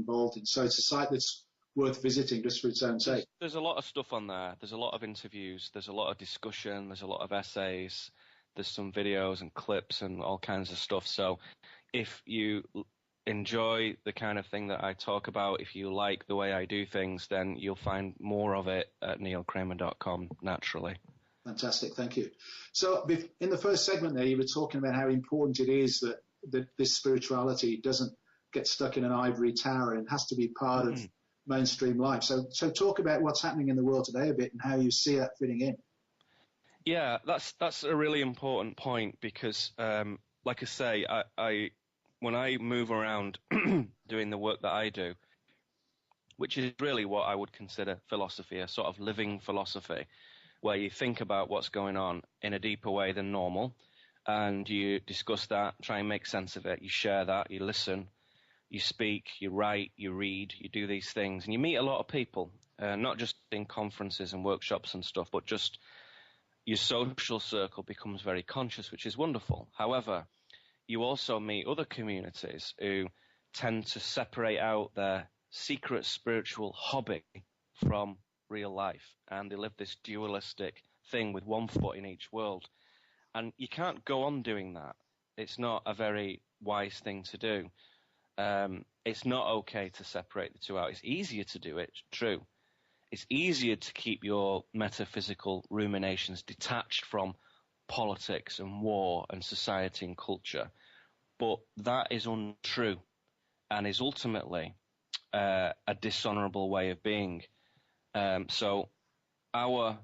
involved in. So it's a site that's worth visiting just for its own sake. There's a lot of stuff on there. There's a lot of interviews. There's a lot of discussion. There's a lot of essays. There's some videos and clips and all kinds of stuff. So if you enjoy the kind of thing that I talk about, if you like the way I do things, then you'll find more of it at neilkramer.com naturally. Fantastic, thank you. So in the first segment there, you were talking about how important it is that this spirituality doesn't get stuck in an ivory tower and has to be part of mainstream life. So talk about what's happening in the world today a bit and how you see that fitting in. Yeah, that's a really important point because, like I say, I when I move around doing the work that I do, which is really what I would consider philosophy, a sort of living philosophy, where you think about what's going on in a deeper way than normal, and you discuss that, try and make sense of it, you share that, you listen, you speak, you write, you read, you do these things, and you meet a lot of people, not just in conferences and workshops and stuff, but just your social circle becomes very conscious, which is wonderful. However, you also meet other communities who tend to separate out their secret spiritual hobby from real life, and they live this dualistic thing with one foot in each world. And you can't go on doing that. It's not a very wise thing to do. It's not okay to separate the two out. It's easier to do it, true. It's easier to keep your metaphysical ruminations detached from politics and war and society and culture. But that is untrue and is ultimately a dishonorable way of being. So our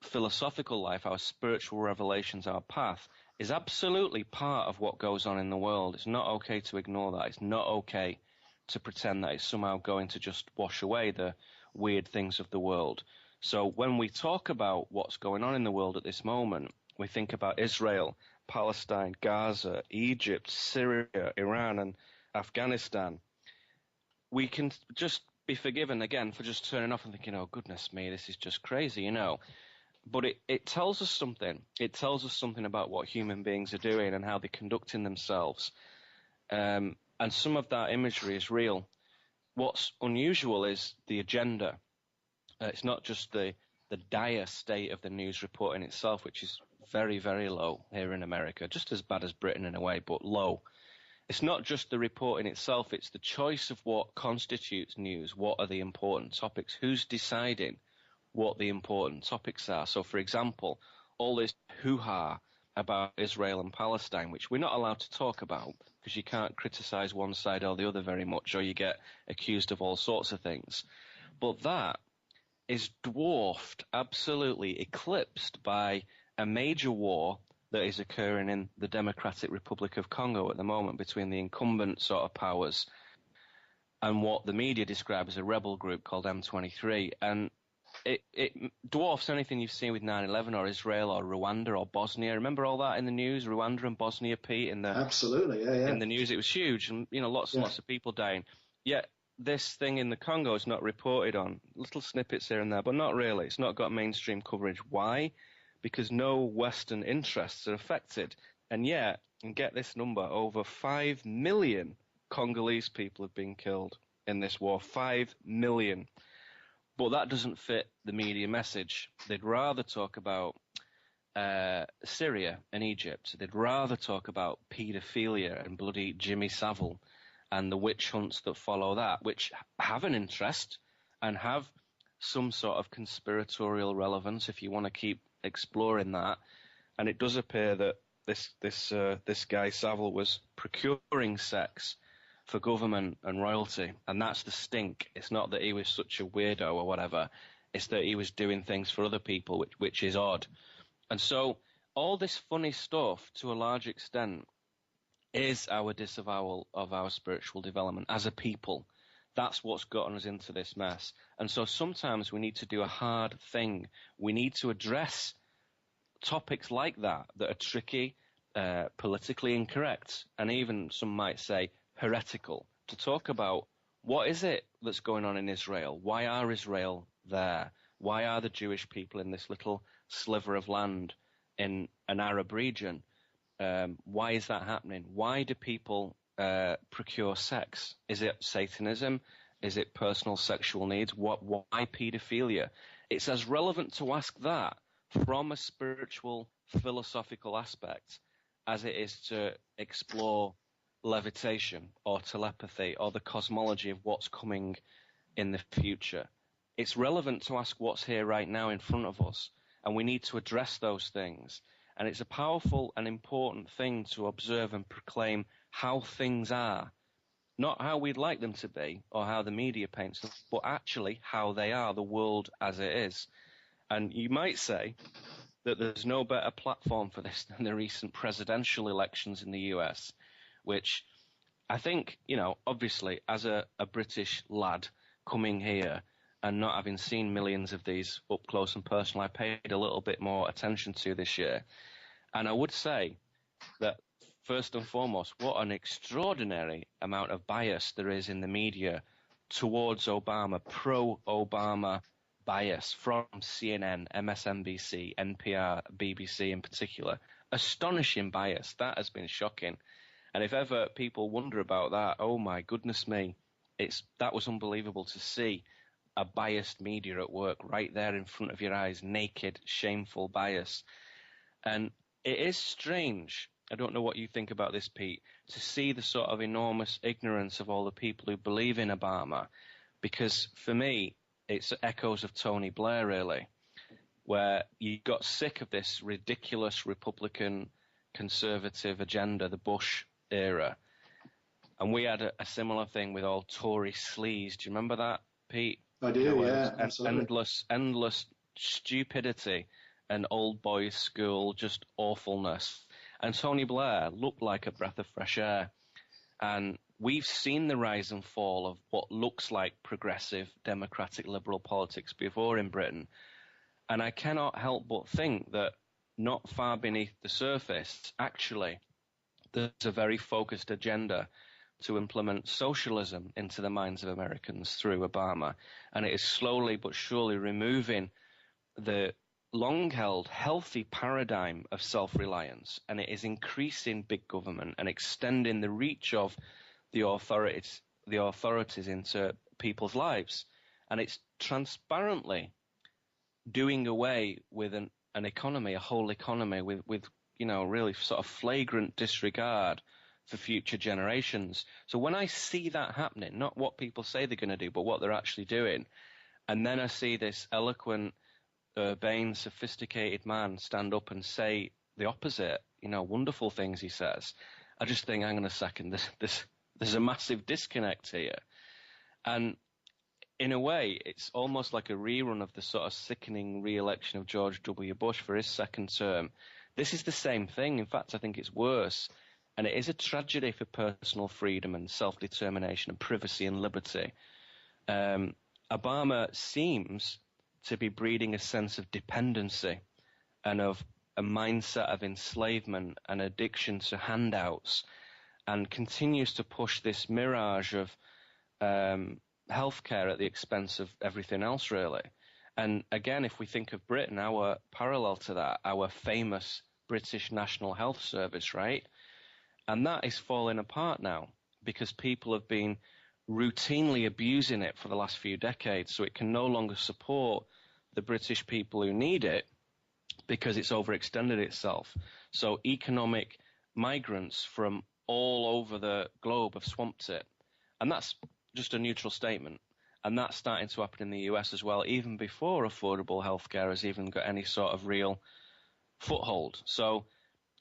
philosophical life, our spiritual revelations, our path is absolutely part of what goes on in the world. It's not okay to ignore that. It's not okay to pretend that it's somehow going to just wash away the weird things of the world. So when we talk about what's going on in the world at this moment, we think about Israel, Palestine, Gaza, Egypt, Syria, Iran, and Afghanistan. We can just be forgiven again for just turning off and thinking, oh, goodness me, this is just crazy, you know. But it tells us something. It tells us something about what human beings are doing and how they're conducting themselves. And some of that imagery is real. What's unusual is the agenda. It's not just the dire state of the news reporting itself, which is very, very low here in America, just as bad as Britain in a way, but low. It's not just the reporting itself, it's the choice of what constitutes news. What are the important topics? Who's deciding what the important topics are? So, for example, all this hoo-ha about Israel and Palestine, which we're not allowed to talk about because you can't criticize one side or the other very much, or you get accused of all sorts of things. But that is dwarfed, absolutely eclipsed by a major war that is occurring in the Democratic Republic of Congo at the moment between the incumbent sort of powers and what the media describe as a rebel group called M23. And it dwarfs anything you've seen with 9/11 or Israel or Rwanda or Bosnia. Remember all that in the news, Rwanda and Bosnia, Pete? Absolutely, yeah. In the news, it was huge, and lots and lots of people dying. Yet this thing in the Congo is not reported on. Little snippets here and there, but not really. It's not got mainstream coverage. Why? Because no Western interests are affected. And yet, and get this number, over 5 million Congolese people have been killed in this war. 5 million. But that doesn't fit the media message. They'd rather talk about Syria and Egypt. They'd rather talk about paedophilia and bloody Jimmy Savile and the witch hunts that follow that, which have an interest and have some sort of conspiratorial relevance if you want to keep exploring that. And it does appear that this guy Savile was procuring sex for government and royalty, and that's the stink. It's not that he was such a weirdo or whatever. It's that he was doing things for other people, which is odd. And so all this funny stuff, to a large extent, is our disavowal of our spiritual development as a people. That's what's gotten us into this mess. And so sometimes we need to do a hard thing. We need to address topics like that are tricky, politically incorrect, and even some might say heretical, to talk about what is it that's going on in Israel? Why are Israel there? Why are the Jewish people in this little sliver of land in an Arab region? Why is that happening? Why do people procure sex? Is it Satanism? Is it personal sexual needs? Why paedophilia? It's as relevant to ask that from a spiritual, philosophical aspect as it is to explore levitation or telepathy or the cosmology of what's coming in the future. It's relevant to ask what's here right now in front of us, and we need to address those things. And it's a powerful and important thing to observe and proclaim how things are, not how we'd like them to be or how the media paints them, but actually how they are, the world as it is. And you might say that there's no better platform for this than the recent presidential elections in the US, which I think, obviously, as a British lad coming here and not having seen millions of these up close and personal, I paid a little bit more attention to this year. And I would say that, first and foremost, what an extraordinary amount of bias there is in the media towards Obama, pro-Obama bias from CNN, MSNBC, NPR, BBC in particular. Astonishing bias. That has been shocking. And if ever people wonder about that, oh my goodness me, that was unbelievable to see a biased media at work right there in front of your eyes, naked, shameful bias. And it is strange, I don't know what you think about this, Pete, to see the sort of enormous ignorance of all the people who believe in Obama, because for me, it's echoes of Tony Blair, really, where you got sick of this ridiculous Republican conservative agenda, the Bush era. And we had a similar thing with all Tory sleaze. Do you remember that, Pete? I do, yeah, absolutely. Endless stupidity and old boys school, just awfulness. And Tony Blair looked like a breath of fresh air. And we've seen the rise and fall of what looks like progressive, democratic, liberal politics before in Britain. And I cannot help but think that not far beneath the surface, actually, there's a very focused agenda to implement socialism into the minds of Americans through Obama. And it is slowly but surely removing the long-held healthy paradigm of self-reliance, and it is increasing big government and extending the reach of the authorities into people's lives. And it's transparently doing away with an economy, a whole economy, with really sort of flagrant disregard for future generations. So when I see that happening, not what people say they're going to do, but what they're actually doing, and then I see this eloquent, urbane, sophisticated man stand up and say the opposite, wonderful things he says, I just think, hang on a second, there's a massive disconnect here. And in a way, it's almost like a rerun of the sort of sickening re-election of George W. Bush for his second term. This is the same thing. In fact, I think it's worse. And it is a tragedy for personal freedom and self-determination and privacy and liberty. Obama seems to be breeding a sense of dependency and of a mindset of enslavement and addiction to handouts, and continues to push this mirage of healthcare at the expense of everything else, really. And again, if we think of Britain, our parallel to that, our famous British National Health Service, right? And that is falling apart now because people have been routinely abusing it for the last few decades, so it can no longer support the British people who need it because it's overextended itself. So economic migrants from all over the globe have swamped it. And that's just a neutral statement. And that's starting to happen in the US as well, even before affordable healthcare has even got any sort of real foothold. So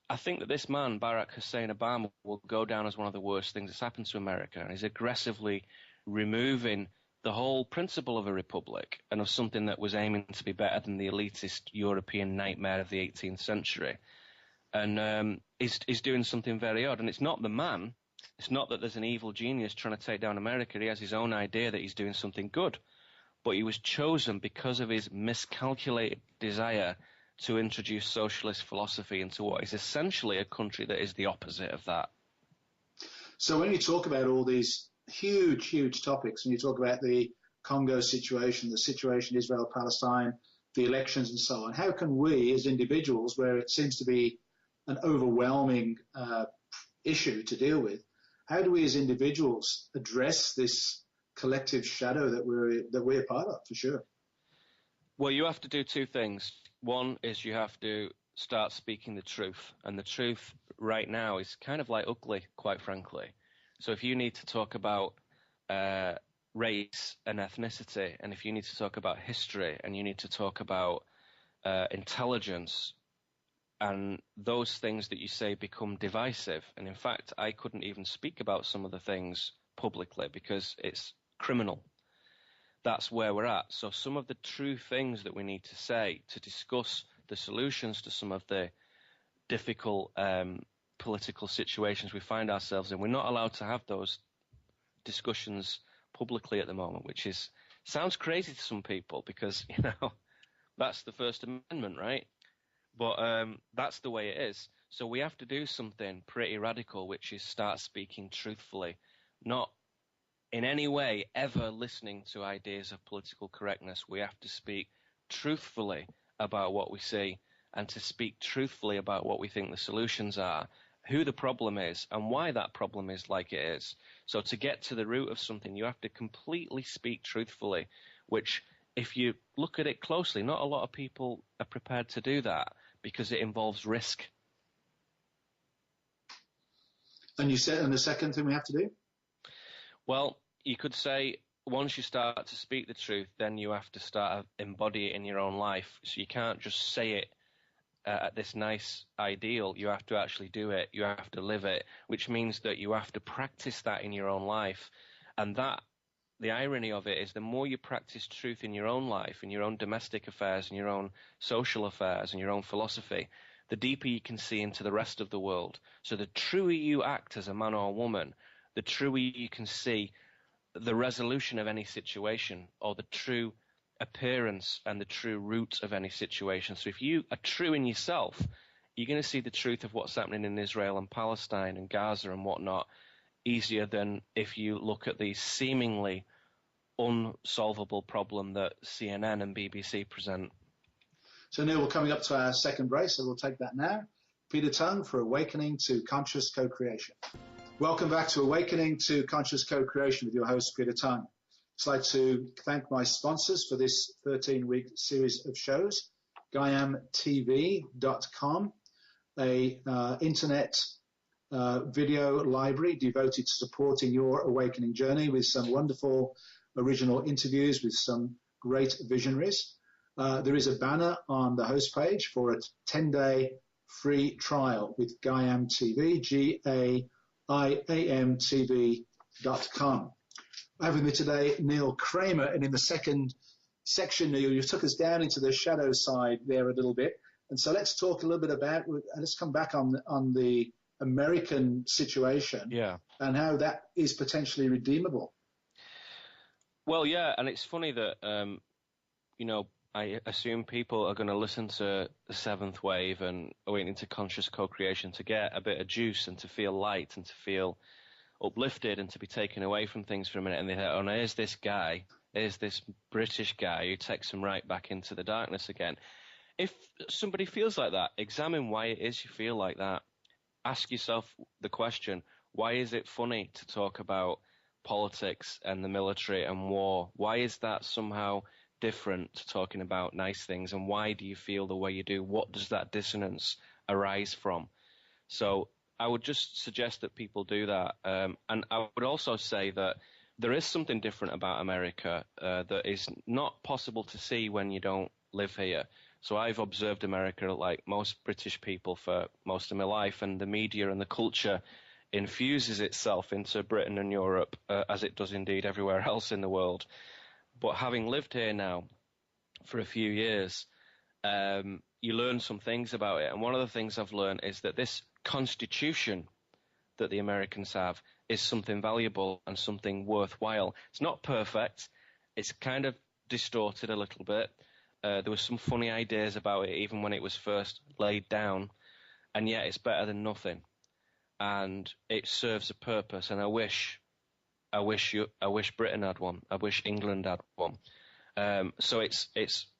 I think that this man, Barack Hussein Obama, will go down as one of the worst things that's happened to America. And he's aggressively removing the whole principle of a republic and of something that was aiming to be better than the elitist European nightmare of the 18th century. And he's doing something very odd. And it's not the man. It's not that there's an evil genius trying to take down America. He has his own idea that he's doing something good. But he was chosen because of his miscalculated desire to introduce socialist philosophy into what is essentially a country that is the opposite of that. So when you talk about all these huge, huge topics, and you talk about the Congo situation, the situation Israel-Palestine, the elections and so on, how can we as individuals, where it seems to be an overwhelming issue to deal with, how do we as individuals address this collective shadow that we're part of, for sure? Well, you have to do two things. One is you have to start speaking the truth, and the truth right now is kind of like ugly, quite frankly. So if you need to talk about race and ethnicity, and if you need to talk about history, and you need to talk about intelligence, and those things that you say become divisive, and in fact, I couldn't even speak about some of the things publicly because it's criminal. That's where we're at. So some of the true things that we need to say to discuss the solutions to some of the difficult political situations we find ourselves in, we're not allowed to have those discussions publicly at the moment, which sounds crazy to some people because, that's the First Amendment, right? But that's the way it is. So we have to do something pretty radical, which is start speaking truthfully, not in any way ever listening to ideas of political correctness. We have to speak truthfully about what we see and to speak truthfully about what we think the solutions are, who the problem is, and why that problem is like it is. So to get to the root of something, you have to completely speak truthfully, which, if you look at it closely, not a lot of people are prepared to do that because it involves risk. And you said, and the second thing we have to do? Well, you could say once you start to speak the truth, then you have to start embody it in your own life. So you can't just say it at this nice ideal. You have to actually do it. You have to live it, which means that you have to practice that in your own life. And that, the irony of it is, the more you practice truth in your own life, in your own domestic affairs, in your own social affairs, in your own philosophy, the deeper you can see into the rest of the world. So the truer you act as a man or a woman, the truer you can see the resolution of any situation, or the true appearance and the true root of any situation. So if you are true in yourself, you're going to see the truth of what's happening in Israel and Palestine and Gaza and whatnot easier than if you look at the seemingly unsolvable problem that CNN and BBC present. So Neil, we're coming up to our second break, so we'll take that now. Peter Tongue for Awakening to Conscious Co-Creation. Welcome back to Awakening to Conscious Co-Creation with your host, Peter Tongue. I'd like to thank my sponsors for this 13-week series of shows. GaiamTV.com, a internet video library devoted to supporting your awakening journey with some wonderful original interviews with some great visionaries. There is a banner on the host page for a 10-day free trial with Gaiam TV, GaiamTV.com. I have with me today Neil Kramer, and in the second section, Neil, you took us down into the shadow side there a little bit. And so let's talk a little bit about, let's come back on the American situation, and how that is potentially redeemable. Well, yeah, and it's funny that, I assume people are going to listen to the Seventh Wave and Awakening to Conscious Co-Creation to get a bit of juice and to feel light and to feel uplifted and to be taken away from things for a minute. And they think, oh, no, here's this British guy who takes them right back into the darkness again. If somebody feels like that, examine why it is you feel like that. Ask yourself the question, why is it funny to talk about politics and the military and war? Why is that somehow different to talking about nice things, and why do you feel the way you do? What does that dissonance arise from? So I would just suggest that people do that. And I would also say that there is something different about America that is not possible to see when you don't live here. So I've observed America like most British people for most of my life, and the media and the culture infuses itself into Britain and Europe, as it does indeed everywhere else in the world. But having lived here now for a few years, you learn some things about it. And one of the things I've learned is that this constitution that the Americans have is something valuable and something worthwhile. It's not perfect. It's kind of distorted a little bit. There were some funny ideas about it even when it was first laid down. And yet it's better than nothing. And it serves a purpose. And I wish Britain had one. I wish England had one. So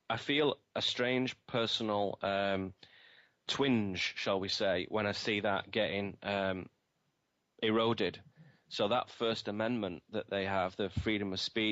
I feel a strange personal twinge, shall we say, when I see that getting eroded. So that First Amendment that they have, the freedom of speech,